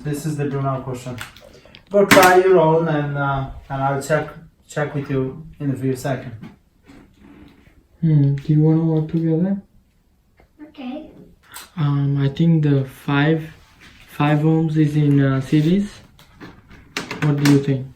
This is the do now question. Go try your own and I'll check with you in a few seconds. Do you want to work together? Okay. I think the 5 ohms is in series. What do you think?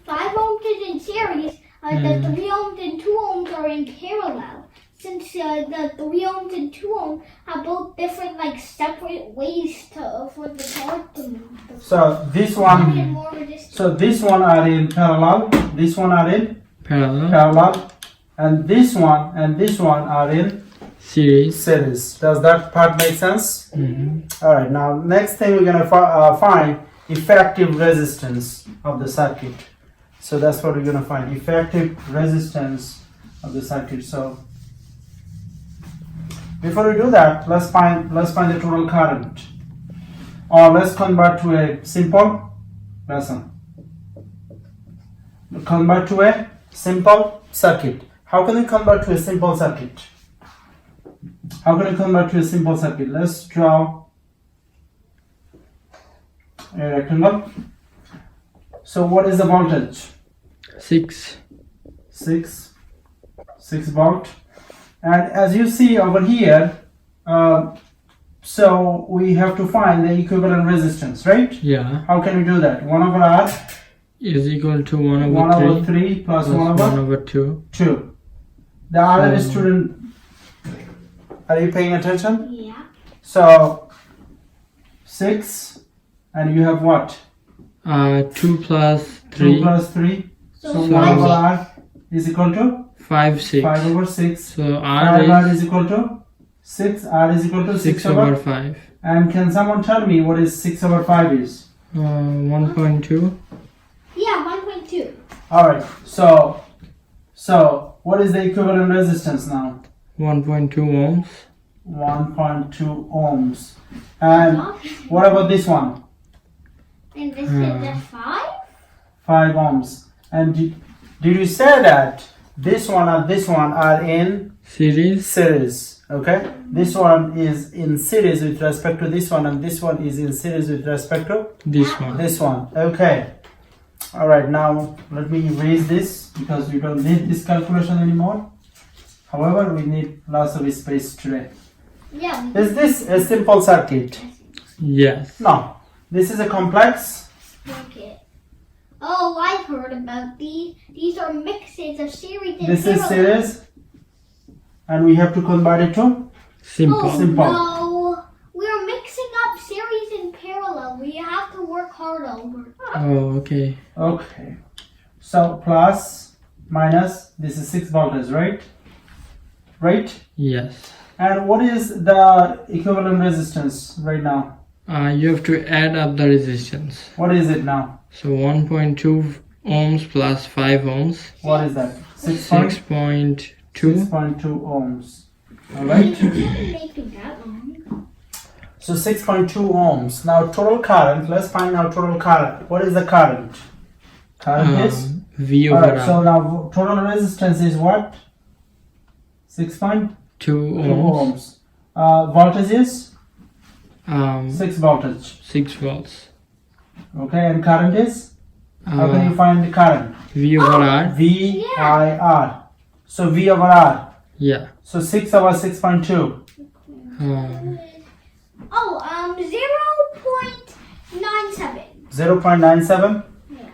5 ohms is in series. The 3 ohms and 2 ohms are in parallel. Since the 3 ohms and 2 ohms have both different, like, separate ways for the charge to move. So this One one. is more resistant. So this one are in parallel. This one are in Parallel. and this one are in Series. series. Does that part make sense? Mm-hmm. All right. Now next thing we're gonna find effective resistance of the circuit. So that's what we're gonna find, effective resistance of the circuit. So before we do that, let's find the total current, or let's convert to a simple lesson. Convert to a simple circuit. How can we convert to a simple circuit? How can we convert to a simple circuit? Let's draw a rectangle. So what is the voltage? 6. 6 volt. And as you see over here, so we have to find the equivalent resistance, right? Yeah. How can we do that? 1 over R Is equal to 1 1 over 3 over 3 plus 1 1 over over 2. 2. The other So- student, are you paying attention? Yeah. So 6, and you have what? 2 plus 2 3. plus 3. So So 1 over 5, R is equal to 5, 6. 5 over 6. So 5 R R is equal to 6. R is equal to is 6 6 over 5. And can someone tell me what is 6 over 5 is? 1.2. yeah, 1.2. Alright, so what is the equivalent resistance now? 1.2 ohms. 1.2 ohms. And what about this one? And this is the 5? 5 ohms. And did you say that this one and this one are in Series. series? Okay, this one is in series with respect to this one, and this one is in series with respect to This one. this one. Okay. All right. Now let me erase this because we don't need this calculation anymore. However, we need lots of space today. Yeah. Is this a simple circuit? Yes. No. This is a complex. Okay. Oh, I've heard about these. These are mixes of series and This is parallel. series, and we have to convert it to Simple. Oh, Simple. no. We're mixing up series and parallel. We have to work hard over. Oh, okay. okay. So plus minus. This is 6 voltage, right? Right. Yes. And what is the equivalent resistance right now? You have to add up the resistance. What is it now? So 1.2 ohms plus 5 ohms. What is that? 6.2. 6.2 ohms. Alright. You didn't make it that long. So 6.2 ohms. Now total current. Let's find out total current. What is the current? Current is? V over Alright, R. so now total resistance is what? 6.2 2 ohms. ohms. Voltage is? 6 voltage. 6 volts. Okay, and current is? How can you Uh, find the current? V over R. V-I-R. So V over R. Yeah. So 6 over 6.2. Oh, 0.97. 0.97? Yeah.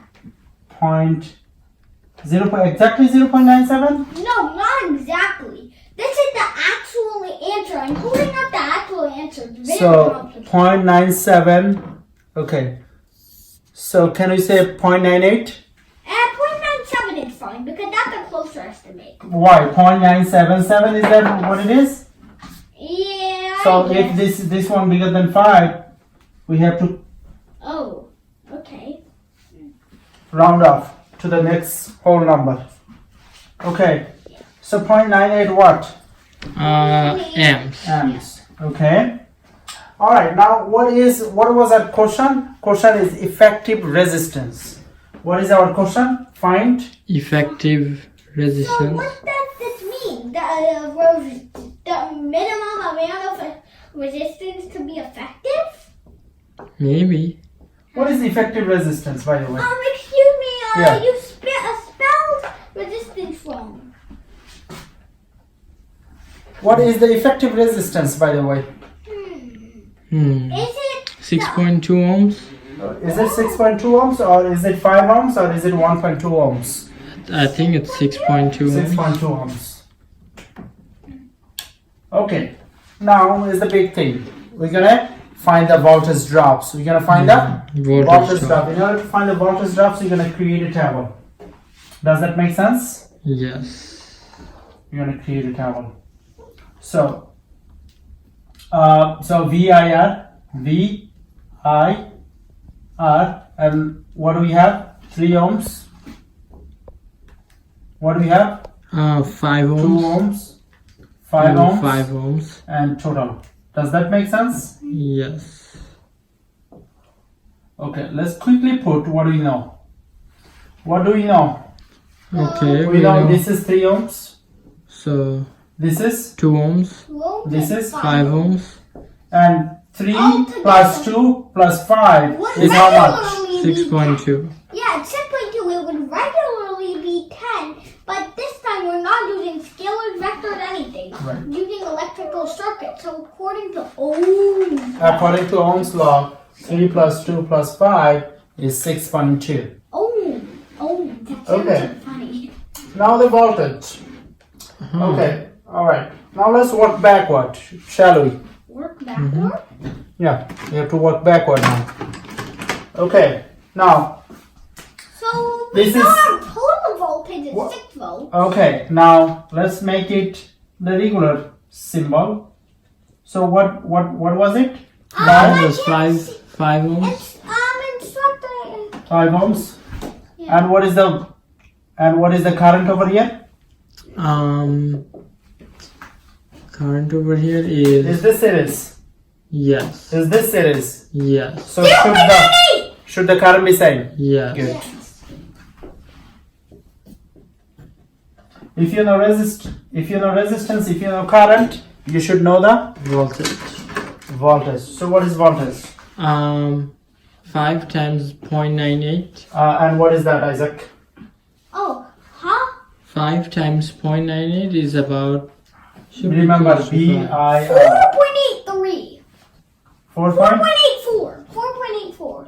Exactly 0.97? No, not exactly. This is the actual answer. I'm pulling up the actual answer. It's very So complicated. 0.97. Okay. So can we say 0.98? 0.97 is fine because that's a closer estimate. Why? 0.977, is that what it is? Yeah. So I if guess. this one bigger than 5, we have to Oh, okay. round off to the next whole number. Okay. So 0.98 what? Amps. Amps. Okay. All right. Now what was that question? Question is effective resistance. What is our question? Find Effective So resistance. what does this mean? The minimum amount of resistance to be effective? Maybe. What is effective resistance, by the way? Excuse me, Yeah. you spelled resistance wrong. What is the effective resistance, by the way? Is it 6.2 ohms. Is it 6.2 ohms, or is it 5 ohms, or is it 1.2 ohms? I think it's 6.2 ohms. 6.2 ohms. Okay, now is the big thing. We're gonna find the voltage drops. We're gonna find the voltage drop. In order to find the voltage drops, you're gonna create a table. Does that make sense? Yes. You're gonna create a table. So VIR, and what do we have? 3 ohms. What do we have? 5 2 ohms. ohms, 5 ohms, 5 ohms. and total. Does that make sense? Yes. Okay, let's quickly put what do we know. What do we know? Okay. We know this is 3 ohms. So This is 2 ohms. This is 5 ohms. and 3 Altogether. plus 2 plus 5 would is how much? regularly be 6.2. Yeah, 6.2. It would regularly be 10, but this time we're not using scalars, vectors, anything. Right. Using electrical circuits. So according to Ohms. According to Ohm's law, 3 plus 2 plus 5 is 6.2. That sounds Okay. so funny. Now the voltage. Okay, alright. Now let's work backward, shall we? Work backward. Yeah, we have to work backward now. Okay, now, So This we know is- our total voltage is What? 6 volts. okay, now let's make it the regular symbol. So what was it? That was 5 ohms. It's instructor. 5 ohms. Yeah. And what is the current over here? Current over here Is is this series? yes. Is this series? Yes. So should the current be same? Yes. Good. Yes. If you know resistance, if you know current, you should know the Voltage. voltage. So what is voltage? 5 times 0.98. And what is that, Isaac? Oh, huh? 5 times 0.98 is about. should be Remember, close to BIR. 4.83. 4 point? 4.84. 4.84.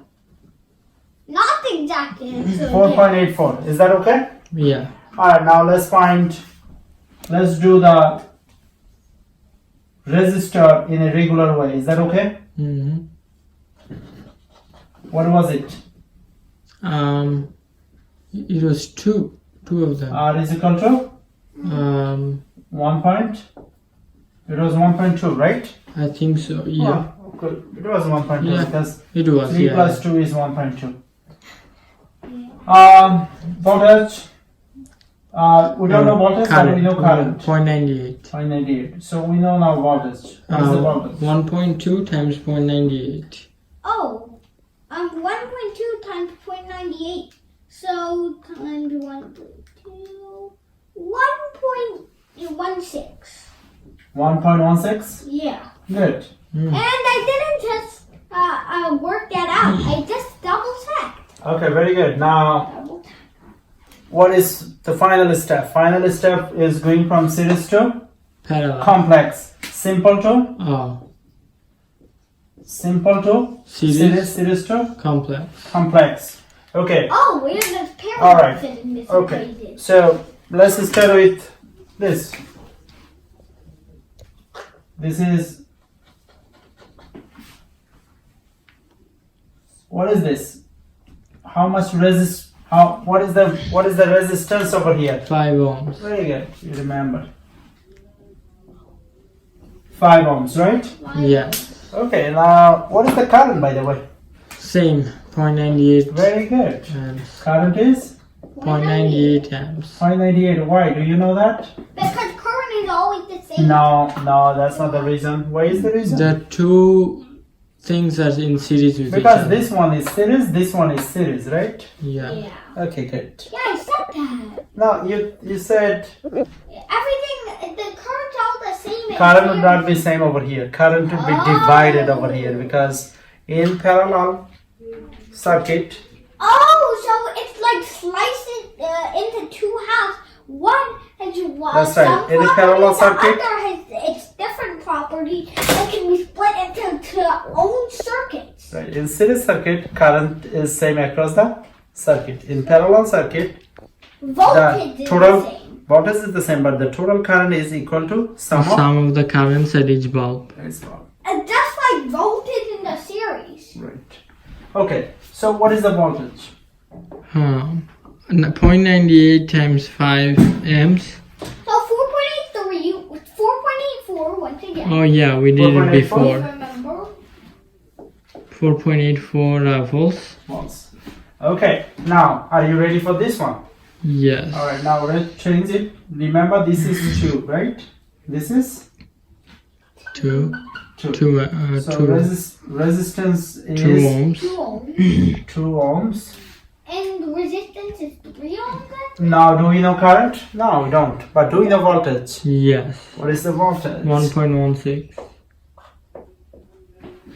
Not exactly. So 4.84. Is that okay? 5. Yeah. Alright, now let's do the resistor in a regular way. Is that okay? Mm-hmm. What was it? It was two of them. R is equal to 1 point. It was 1.2, right? I think so. Yeah. Oh, good. It was 1.2 Yeah. because It was. 3 Yeah. plus 2 is 1.2. Voltage. We don't know voltage, but we know current. 0.98. 0.98. So we know now voltage. What is the voltage? 1.2 times 0.98. Oh, 1.2 times 0.98. So times 1.2, 1.16. 1.16? Yeah. Good. Mm. And I didn't just work that out. I just double checked. Okay, very good. Now, what is the final step? Final step is going from series to Parallel. complex. Simple to series to Complex. complex. Okay. Oh, where does parallel All right. fit in this Okay. equation? So let's start with this. This is, what is this? How much what is the resistance over here? 5 ohms. Very good, you remember. 5 ohms, right? Yeah. Okay, now what is the current, by the way? Same. 0.98. Very good. Amps. Current is 0.98 amps. 0.98. Why? Do you know that? Because current is always the same. No, that's not the reason. Why is the reason? The two things are in series with each Because other. this one is series, this one is series, right? Yeah. Yeah. Okay, good. Yeah, I said that. No, you said Everything, the current's all the same. in current would series. not be same over here. Current would be divided over here because in parallel, circuit. Oh, so it's like sliced it into two halves. One has That's right. some In a parallel circuit. The other has its different property that can be split into own circuits. Right. In series circuit, current is same across the circuit. In parallel circuit, Voltage the is total the same. voltage is the same, but the total current is equal to sum Of the currents at each bulb. Just like voltage in the series. Right. Okay. So what is the voltage? 0.98 times 5 amps. So 4.83, 4.84 once again. Oh yeah, we did it 4.84? before. Remember? 4.84 volts. Volts. Okay. Now, are you ready for this one? Yes. All right. Now let's change it. Remember, this is 2, right? This is 2. 2. 2. So 2. resistance 2 is ohms. 2 ohms. 2 ohms. And resistance is 3 ohms then? Now, do we know current? No, we don't. But do we know voltage? Yes. What is the voltage? 1.16.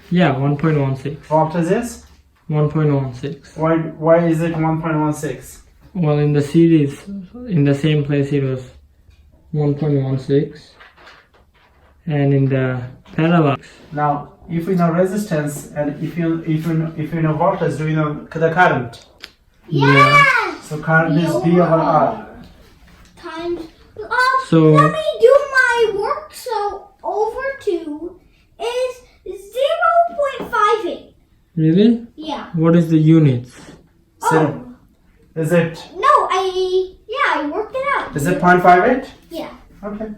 Yeah, 1.16. Voltage is? 1.16. Why is it 1.16? Well, in the series, in the same place, it was 1.16, and in the parallel. Now, if we know resistance and if you know voltage, do you know the current? Yes! So current is V over R. Times. So- let me do my work. So over 2 is 0.58. Really? Yeah. What is the units? So, is it No, I worked it out. 0.58? Yeah. Okay.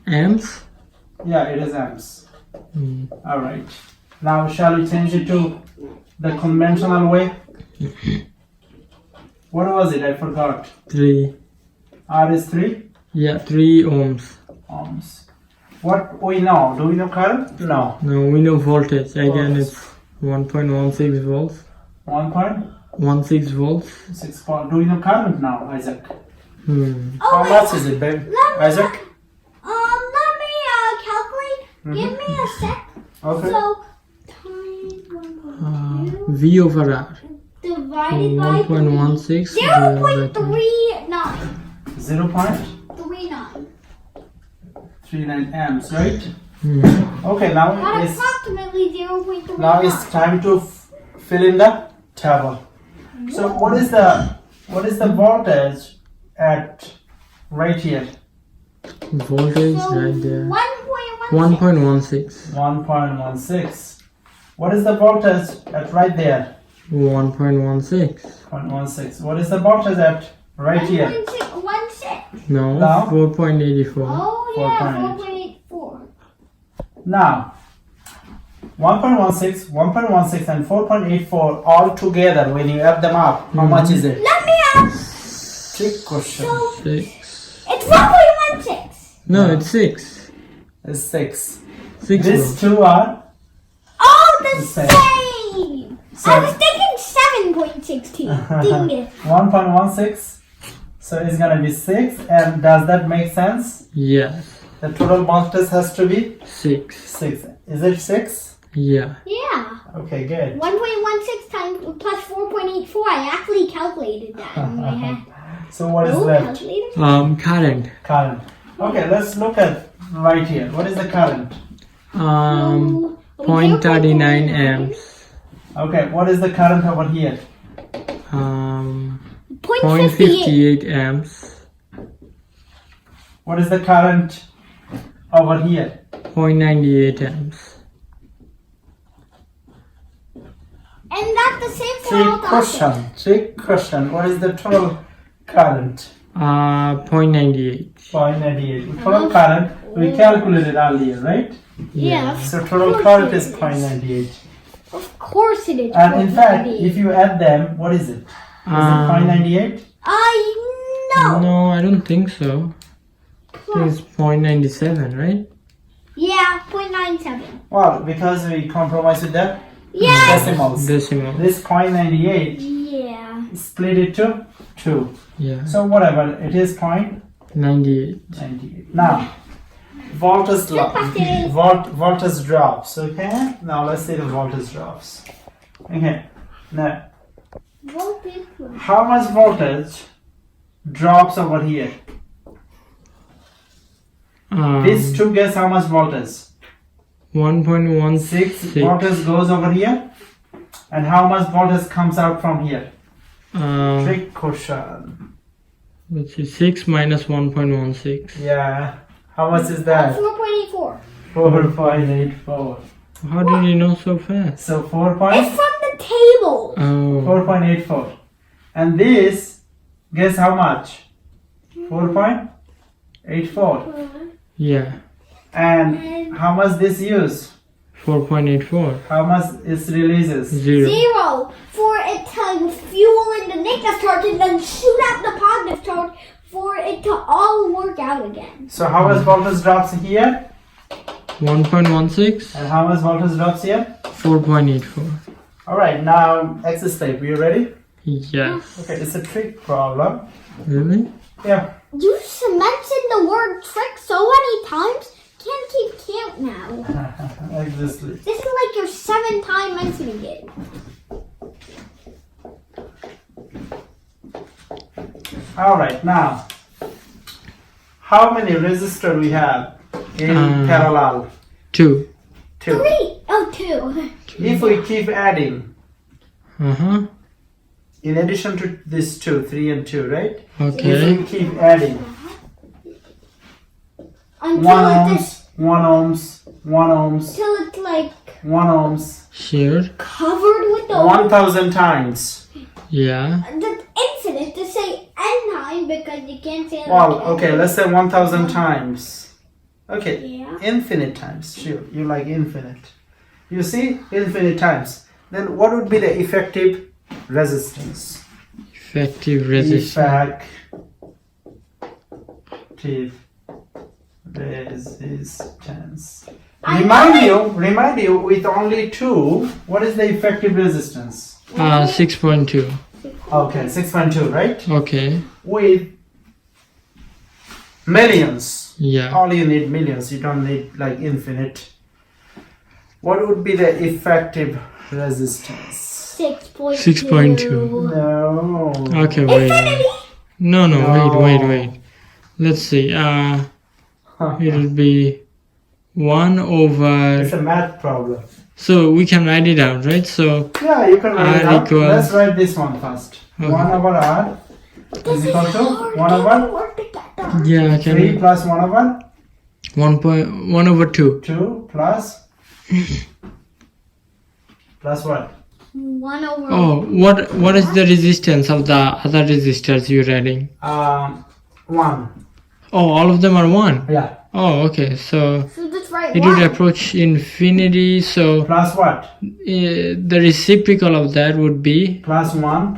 Amps? Yeah, it is amps. Hmm. All right. Now, shall we change it to the conventional way? What was it? I forgot. 3. R is 3 Yeah, 3 ohms. ohms. What we know? Do we know current? No. No, we know voltage. Again, Voltage. it's 1.16 volts. 1.6 volts. volt. Do we know current now, Isaac? Hmm. Oh, How wait. much is it, babe? Let me, Isaac? let me calculate. Give me a sec. Okay. So times 1.2 V over R. divided by 1.16 0.39. 0.39 39. amps, right? Hmm. Okay, now Not it's approximately 0.39. now it's time to fill in the table. So what is the voltage at right here? Voltage So right there. 1.16. 1.16. 1.16. What is the voltage at right there? 1.16. 0.16. What is the voltage at right here? 1.16. No, Now? 4.84. Oh yeah, 4.8. 4.84. Now 1.16, 1.16 and 4.84 all together, when you add them up, how much is it? Let me ask. Trick question. 6. It's 1.16. No, it's 6. It's 6. 6 These volts. two are Oh, the The same. same. So- I was thinking 7.16. Ding it. 1.16. So it's gonna be 6. And does that make sense? Yes. The total voltage has to be 6. 6. Is it 6? Yeah. Yeah. Okay, good. 1.16 times plus 4.84. I actually calculated that in my head. So what is Oh, left? calculator. Current. Current. Okay, let's look at right here. What is the current? 0.39 amps. Okay, what is the current over here? 0.58. 0.58 amps. What is the current over here? 0.98 amps. And that's the same for all the others. Trick question. What is the total current? 0.98. 0.98. Total current, we calculated earlier, right? Yeah. So total current is 0.98. Of course it is. And in fact, if you add them, what is it? Is it 0.98? No. No, I don't think so. It's 0.97, right? Yeah, 0.97. Well, because we compromise with the Yes. decimals. Decimal. This 0.98, Yeah. split it to 2. Yeah. So whatever, it is 0.98. 98. Now, voltage question. voltage drops. Okay. Now let's see the voltage drops. Okay. Now Voltage. How much voltage drops over here? These two, guess how much voltage? 1.16. Voltage goes over here. And how much voltage comes out from here? Trick question. Let's see, 6 minus 1.16. Yeah. How much is that? 4.84. 4.84. How did you know so fast? So It's from the table. Oh, 4.84. And this, guess how much? 4.84. yeah, And how much this use? 4.84. How much it releases? 0. 0 for it to fuel in the negative charge and then shoot out the positive charge for it to all work out again. So how much voltage drops here? 1.16. And how much voltage drops here? 4.84. Alright, now exercise type. You ready? Yes. Okay, it's a trick problem. Really? Yeah. You mentioned the word trick so many times, can't keep count now. Exactly. This is like your 7th time mentioning it. Alright, now how many resistors we have in parallel? 2. 2. 3. Oh, 2. If we keep adding, Uh-huh. in addition to this 2, 3 and 2, right? Okay. If we keep adding Until 1 it's ohms, 1 ohms, 1 ohms, until it's like 1 ohms, Sure. covered with the 1,000 times. Yeah. That's infinite to say n time because you can't say it Well, like okay, n. let's say 1,000 times. Okay, Yeah. infinite times. Sure, you like infinite. You see, infinite times. Then what would be the effective resistance? Effective resistance. Effective resistance. I Remind you, with only 2, what is the effective resistance? 6.2. Okay, 6.2, right? Okay. With millions. Yeah. All you need millions, you don't need like infinite. What would be the effective resistance? 6.2. 6.2. No. Okay, wait. Infinity? No, No. wait. Let's see. It'll be 1 over. It's a math problem. So we can write it out, right? So Yeah, you can write it R out. equals- Let's write this one first. Okay. 1 over R is equal to 1 Can over we work together? yeah, 3 can plus 1 over 1 over 2. 2 plus plus what? 1 over. Oh, what is the resistance of the other resistors you're adding? 1. Oh, all of them are 1. Yeah. Oh, okay. So So just write it 1. would approach infinity. So Plus what? the reciprocal of that would be Plus 1,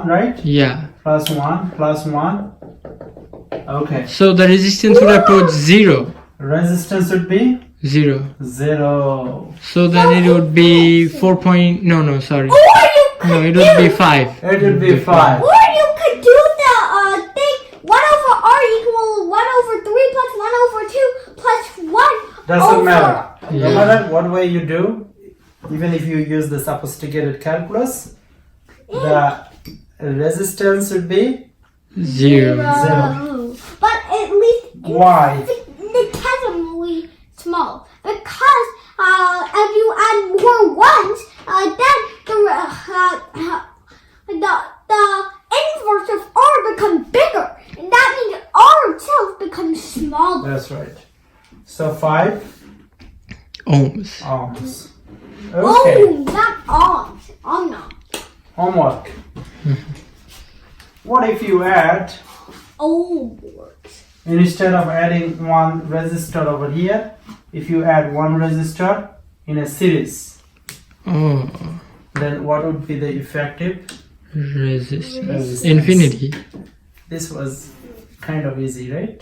right? yeah. Plus 1, plus 1. Okay. So the resistance would approach 0. Resistance would be 0. 0. So then it would be 4 point. No, sorry. Or you could No, it would be 5. It would be 5. Or you could do the thing 1 over r equal 1 over 3 plus 1 over 2 plus 1 Doesn't over. matter. No Yeah. matter what way you do, even if you use the sophisticated calculus, the resistance would be 0. But at least Why? infinitesimally small because if you add more ones, then the inverse of r becomes bigger, and that means r itself becomes smaller. That's right. So 5 Ohms. ohms. Okay. Oh, not ohms. Not. Homework. What if you add, Oh, works. instead of adding one resistor over here, if you add one resistor in a series, Oh, then what would be the effective resistance. resistance? Infinity. This was kind of easy, right?